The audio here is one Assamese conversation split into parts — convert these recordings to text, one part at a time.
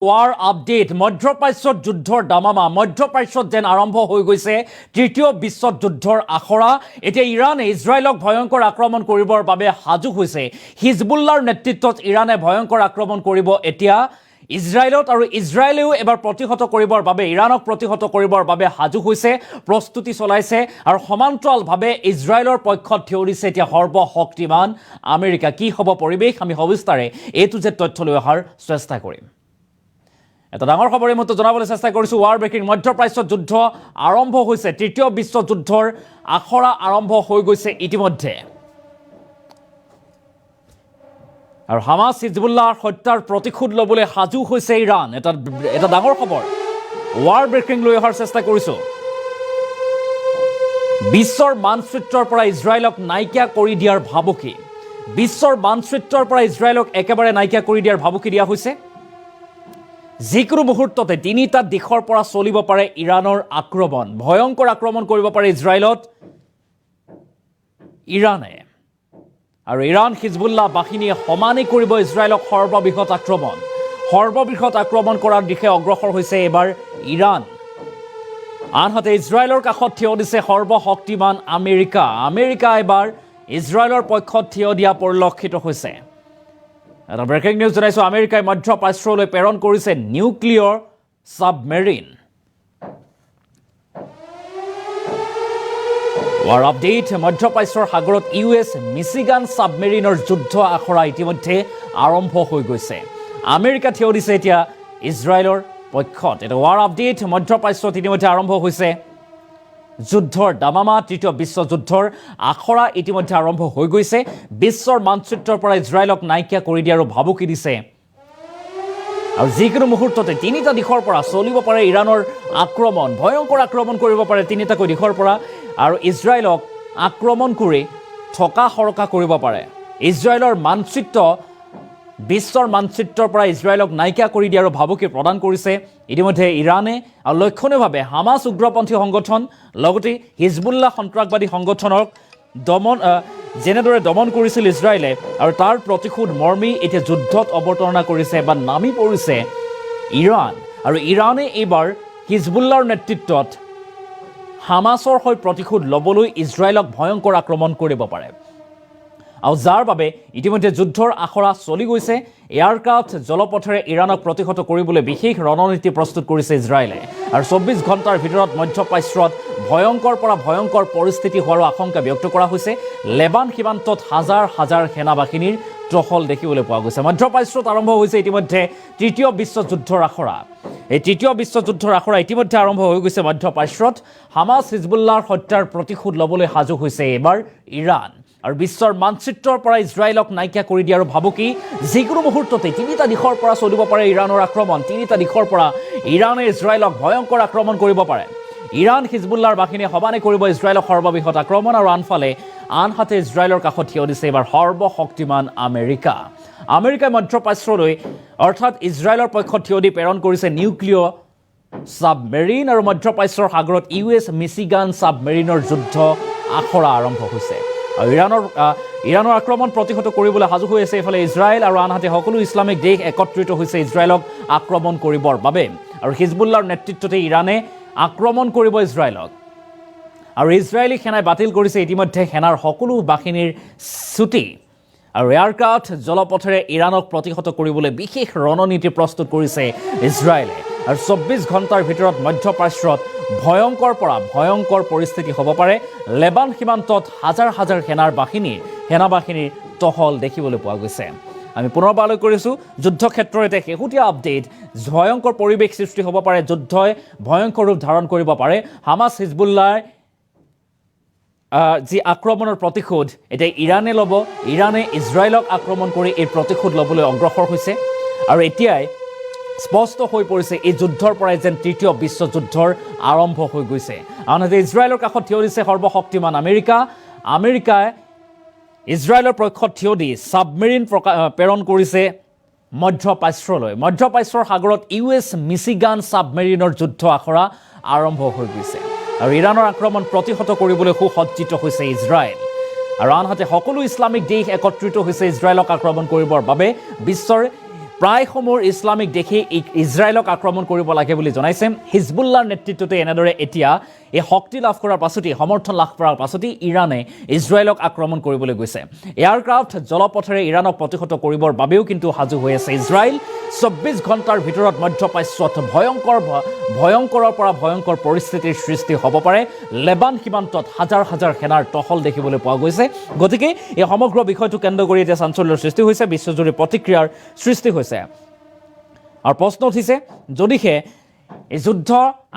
ওয়াৰ আপডেট মধ্যপ্ৰাচ্যত যুদ্ধৰ দামামা মধ্যপ্ৰাচ্যত যেন আৰম্ভ হৈ গৈছে তৃতীয় বিশ্ব যুদ্ধৰ আখৰা এতিয়া ইৰাণে ইজৰাইলক ভয়ংকৰ আক্ৰমণ কৰিবৰ বাবে সাজু হৈছে হিজবুল্লাৰ নেতৃত্বত ইৰাণে ভয়ংকৰ আক্ৰমণ কৰিব এতিয়া ইজৰাইলত আৰু ইজৰাইলেও এবাৰ প্ৰতিহত কৰিবৰ বাবে ইৰাণক প্ৰতিহত কৰিবৰ বাবে সাজু হৈছে প্ৰস্তুতি চলাইছে আৰু সমান্তৰালভাৱে ইজৰাইলৰ পক্ষত থিয় দিছে এতিয়া সৰ্বশক্তিমান আমেৰিকা কি হ'ব পৰিৱেশ আমি সবিস্তাৰে এটো যে তথ্য লৈ অহাৰ চেষ্টা কৰিম এটা ডাঙৰ খবৰৰ মতে জনাবলৈ চেষ্টা কৰিছো ওয়াৰ ব্ৰেকিং মধ্যপ্ৰাচ্যত যুদ্ধ আৰম্ভ হৈছে তৃতীয় বিশ্ব যুদ্ধৰ আখৰা আৰম্ভ হৈ গৈছে ইতিমধ্যে আৰু হামাস হিজবুল্লাহৰ হত্যাৰ প্ৰতিশোধ লবলৈ সাজু হৈছে ইৰাণ এটা ডাঙৰ খবৰ ওয়াৰ ব্ৰেকিং লৈ অহাৰ চেষ্টা কৰিছো বিশ্বৰ মানচিত্ৰৰ পৰা ইজৰাইলক নাইকিয়া কৰি দিয়াৰ ভাবুকি বিশ্বৰ মানচিত্ৰৰ পৰা ইজৰাইলক একেবাৰে নাইকিয়া কৰি দিয়াৰ ভাবুকি দিয়া হৈছে যিকোনো মুহূৰ্ততে তিনিটা দিশৰ পৰা চলিব পাৰে ইৰাণৰ আক্ৰমণ ভয়ংকৰ আক্ৰমণ কৰিব পাৰে ইজৰাইলত ইৰাণে আৰু ইৰাণ হিজবুল্লাহ বাহিনীয়ে সমানে কৰিব ইজৰাইলক সৰ্ববৃহৎ আক্ৰমণ কৰাৰ দিশে অগ্ৰসৰ হৈছে এবাৰ ইৰাণ আনহাতে ইজৰাইলৰ কাষত থিয় দিছে সৰ্বশক্তিমান আমেৰিকা এবাৰ ইজৰাইলৰ পক্ষত থিয় দিয়া পৰিলক্ষিত হৈছে এটা ব্ৰেকিং নিউজ জনাইছো আমেৰিকাই মধ্যপ্ৰাচ্যলৈ প্ৰেৰণ কৰিছে নিউক্লিয়াৰ সাবমেৰিন ওয়াৰ আপডেট মধ্যপ্ৰাচ্যৰ সাগৰত ইউএছ মিচিগান সাবমেৰিনৰ যুদ্ধ আখৰা ইতিমধ্যে আৰম্ভ হৈ গৈছে আমেৰিকা থিয় দিছে এতিয়া ইজৰাইলৰ পক্ষত এটা ওয়াৰ আপডেট মধ্যপ্ৰাচ্যত ইতিমধ্যে আৰম্ভ হৈছে যুদ্ধৰ দামামা তৃতীয় বিশ্ব যুদ্ধৰ আখৰা ইতিমধ্যে আৰম্ভ হৈ গৈছে বিশ্বৰ মানচিত্ৰৰ পৰা ইজৰাইলক নাইকিয়া কৰি দিয়াৰ ভাবুকি দিছে আৰু যিকোনো মুহূৰ্ততে তিনিটা দিশৰ পৰা চলিব পাৰে ইৰাণৰ আক্ৰমণ ভয়ংকৰ আক্ৰমণ কৰিব পাৰে তিনিটাকৈ দিশৰ পৰা আৰু ইজৰাইলক আক্ৰমণ কৰি ঠকা সৰকা কৰিব পাৰে ইজৰাইলৰ মানচিত্ৰ বিশ্বৰ মানচিত্ৰৰ পৰা ইজৰাইলক নাইকিয়া কৰি দিয়াৰ ভাবুকি প্ৰদান কৰিছে ইতিমধ্যে ইৰাণে আৰু লক্ষণীয়ভাৱে হামাস উগ্ৰপন্থী সংগঠন লগতে হিজবুল্লাহ সন্ত্ৰাসবাদী সংগঠনক যেনেদৰে দমন কৰিছিল ইজৰাইলে আৰু তাৰ প্ৰতিশোধ মৰ্মী এতিয়া যুদ্ধত অৱতৰণা কৰিছে বা নামি পৰিছে ইৰাণ আৰু ইৰাণে এইবাৰ হিজবুল্লাহৰ নেতৃত্বত হামাসৰ হৈ প্ৰতিশোধ ল'বলৈ ইজৰাইলক ভয়ংকৰ আক্ৰমণ কৰিব পাৰে আৰু যাৰ বাবে ইতিমধ্যে যুদ্ধৰ আখৰা চলি গৈছে এয়াৰক্ৰাফ্ট জলপথেৰে ইৰাণক প্ৰতিহত কৰিবলৈ বিশেষ ৰণনীতি প্ৰস্তুত কৰিছে ইজৰাইলে আৰু 24 ঘণ্টাৰ ভিতৰত মধ্যপ্ৰাচ্যত ভয়ংকৰ পৰা ভয়ংকৰ পৰিস্থিতি হোৱাৰ আশংকা ব্যক্ত কৰা হৈছে লেবান সীমান্তত হাজাৰ হাজাৰ সেনাবাহিনীৰ টহল দেখিবলৈ পোৱা গৈছে মধ্যপ্ৰাচ্যত আৰম্ভ হৈছে ইতিমধ্যে তৃতীয় বিশ্ব যুদ্ধৰ আখৰা এই তৃতীয় বিশ্ব যুদ্ধৰ আখৰা ইতিমধ্যে আৰম্ভ হৈ গৈছে মধ্যপ্ৰাচ্যত হামাস হিজবুল্লাহৰ হত্যাৰ প্ৰতিশোধ ল'বলৈ সাজু হৈছে এবাৰ ইৰাণ আৰু বিশ্বৰ মানচিত্ৰৰ পৰা ইজৰাইলক নাইকিয়া কৰি দিয়াৰ ভাবুকি যিকোনো মুহূৰ্ততে তিনিটা দিশৰ পৰা চলিব পাৰে ইৰাণৰ আক্ৰমণ তিনিটা দিশৰ পৰা ইৰাণে ইজৰাইলক ভয়ংকৰ আক্ৰমণ কৰিব পাৰে ইৰাণ হিজবুল্লাহৰ বাহিনীয়ে সমানে কৰিব ইজৰাইলক সৰ্ববৃহৎ আক্ৰমণ আৰু আনহাতে ইজৰাইলৰ কাষত থিয় দিছে এবাৰ সৰ্বশক্তিমান আমেৰিকাই মধ্যপ্ৰাচ্যলৈ অৰ্থাৎ ইজৰাইলৰ পক্ষত থিয় দি প্ৰেৰণ কৰিছে নিউক্লিয়াৰ সাবমেৰিন আৰু মধ্যপ্ৰাচ্যৰ সাগৰত ইউএছ মিচিগান সাবমেৰিনৰ যুদ্ধ আখৰা আৰম্ভ হৈছে আৰু ইৰাণৰ আক্ৰমণ প্ৰতিহত কৰিবলৈ সাজু হৈ আছে এফালে ইজৰাইল আৰু আনহাতে সকলো ইছলামিক দেশ একত্ৰিত হৈছে ইজৰাইলক আক্ৰমণ কৰিবৰ বাবে আৰু হিজবুল্লাহৰ নেতৃত্বতে ইৰাণে আক্ৰমণ কৰিব ইজৰাইলক আৰু ইজৰাইলী সেনাই বাতিল কৰিছে ইতিমধ্যে সেনাৰ সকলো বাহিনীৰ ছুটি আৰু এয়াৰক্ৰাফ্ট জলপথেৰে ইৰাণক প্ৰতিহত কৰিবলৈ বিশেষ ৰণনীতি প্ৰস্তুত কৰিছে ইজৰাইলে আৰু 24 ঘণ্টাৰ ভিতৰত মধ্যপ্ৰাচ্যত ভয়ংকৰ পৰা ভয়ংকৰ পৰিস্থিতি হ'ব পাৰে লেবান সীমান্তত হাজাৰ হাজাৰ সেনাবাহিনীৰ টহল দেখিবলৈ পোৱা গৈছে আমি পুনৰবাৰলৈ কৰিছোঁ যুদ্ধক্ষেত্ৰৰ এটা শেহতীয়া আপডেট ভয়ংকৰ পৰিৱেশ সৃষ্টি হ'ব পাৰে যুদ্ধই ভয়ংকৰ ৰূপ ধাৰণ কৰিব পাৰে হামাস হিজবুল্লাহ যি আক্ৰমণৰ প্ৰতিশোধ এতিয়া ইৰাণে ল'ব ইৰাণে ইজৰাইলক আক্ৰমণ কৰি এই প্ৰতিশোধ ল'বলৈ অগ্ৰসৰ হৈছে আৰু এতিয়াই স্পষ্ট হৈ পৰিছে এই যুদ্ধৰ পৰাই যেন তৃতীয় বিশ্ব যুদ্ধৰ আৰম্ভ হৈ গৈছে আনহাতে ইজৰাইলৰ কাষত থিয় দিছে সৰ্বশক্তিমান আমেৰিকাই ইজৰাইলৰ পক্ষত থিয় দি সাবমেৰিন প্ৰেৰণ কৰিছে মধ্যপ্ৰাচ্যৰ সাগৰত ইউএছ মিচিগান সাবমেৰিনৰ যুদ্ধ আখৰা আৰম্ভ হৈ গৈছে আৰু ইৰাণৰ আক্ৰমণ প্ৰতিহত কৰিবলৈ সুসজ্জিত হৈছে ইজৰাইল আৰু আনহাতে সকলো ইছলামিক দেশ একত্ৰিত হৈছে ইজৰাইলক আক্ৰমণ কৰিবৰ বাবে বিশ্বৰ প্ৰায়সমূহ ইছলামিক দেশে ইজৰাইলক আক্ৰমণ কৰিব লাগে বুলি জনাইছে হিজবুল্লাৰ নেতৃত্বতে এনেদৰে এতিয়া এই শক্তি লাভ কৰাৰ পাছতেই সমৰ্থন লাভ কৰাৰ পাছতেই ইৰাণে ইজৰাইলক আক্ৰমণ কৰিবলৈ গৈছে এয়াৰক্ৰাফ্ট জলপথেৰে ইৰাণক প্ৰতিহত কৰিবৰ বাবেও কিন্তু সাজু হৈ আছে ইজৰাইল 24 ঘণ্টাৰ ভিতৰত মধ্যপ্ৰাচ্যত ভয়ংকৰৰ পৰা ভয়ংকৰ পৰিস্থিতিৰ সৃষ্টি হ'ব পাৰে লেবান সীমান্তত হাজাৰ হাজাৰ সেনাৰ টহল দেখিবলৈ পোৱা গৈছে গতিকে এই সমগ্ৰ বিষয়টো কেন্দ্ৰ কৰি এতিয়া চাঞ্চল্যৰ সৃষ্টি হৈছে বিশ্বজুৰি প্ৰতিক্ৰিয়াৰ সৃষ্টি হৈছে আৰু প্ৰশ্ন উঠিছে যদিহে এই যুদ্ধ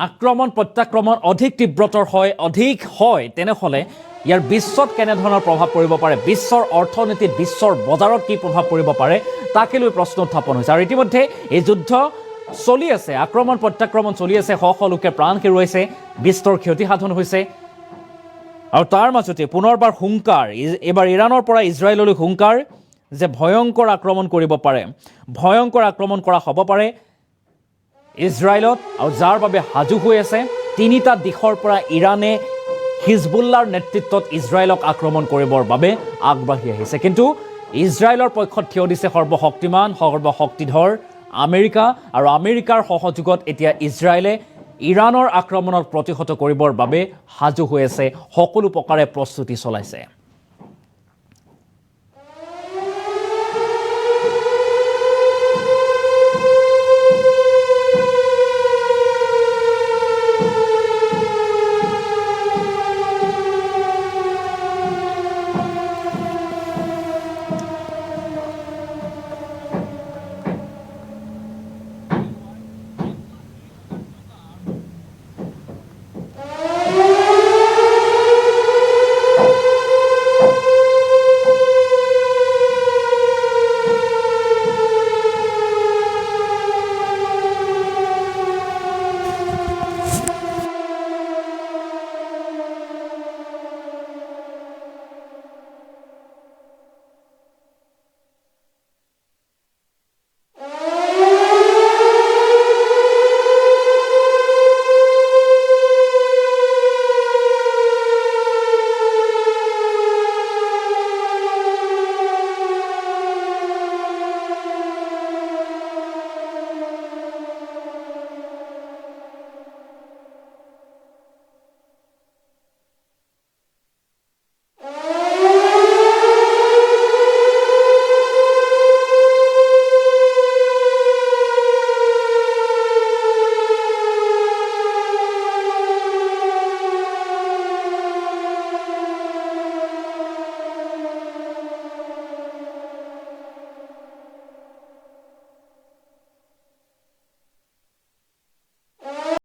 আক্ৰমণ প্ৰত্যাক্ৰমণ অধিক তীব্ৰতৰ অধিক হয় তেনেহ'লে ইয়াৰ বিশ্বত কেনেধৰণৰ প্ৰভাৱ পৰিব পাৰে বিশ্বৰ অৰ্থনীতিত বিশ্বৰ বজাৰত কি প্ৰভাৱ পৰিব পাৰে তাকে লৈ প্ৰশ্ন উত্থাপন হৈছে আৰু ইতিমধ্যে এই যুদ্ধ চলি আছে আক্ৰমণ প্ৰত্যাক্ৰমণ চলি আছে শ শ লোকে প্ৰাণ হেৰুৱাইছে বিস্তৰ ক্ষতিসাধন হৈছে আৰু তাৰ মাজতে পুনৰবাৰ হুংকাৰ এবাৰ ইৰাণৰ পৰা ইজৰাইললৈ হুংকাৰ যে ভয়ংকৰ আক্ৰমণ কৰিব পাৰে ভয়ংকৰ আক্ৰমণ কৰা হ'ব পাৰে ইজৰাইলত আৰু যাৰ বাবে সাজু হৈ আছে তিনিটা দিশৰ পৰা ইৰাণে হিজবুল্লাৰ নেতৃত্বত ইজৰাইলক আক্ৰমণ কৰিবৰ বাবে আগবাঢ়ি আহিছে কিন্তু ইজৰাইলৰ পক্ষত থিয় দিছে সৰ্বশক্তিমান সৰ্বশক্তিধৰ আমেৰিকা আৰু আমেৰিকাৰ সহযোগত এতিয়া ইজৰাইলে ইৰাণৰ আক্ৰমণক প্ৰতিহত কৰিবৰ বাবে সাজু হৈ আছে সকলো প্ৰকাৰে প্ৰস্তুতি চলাইছে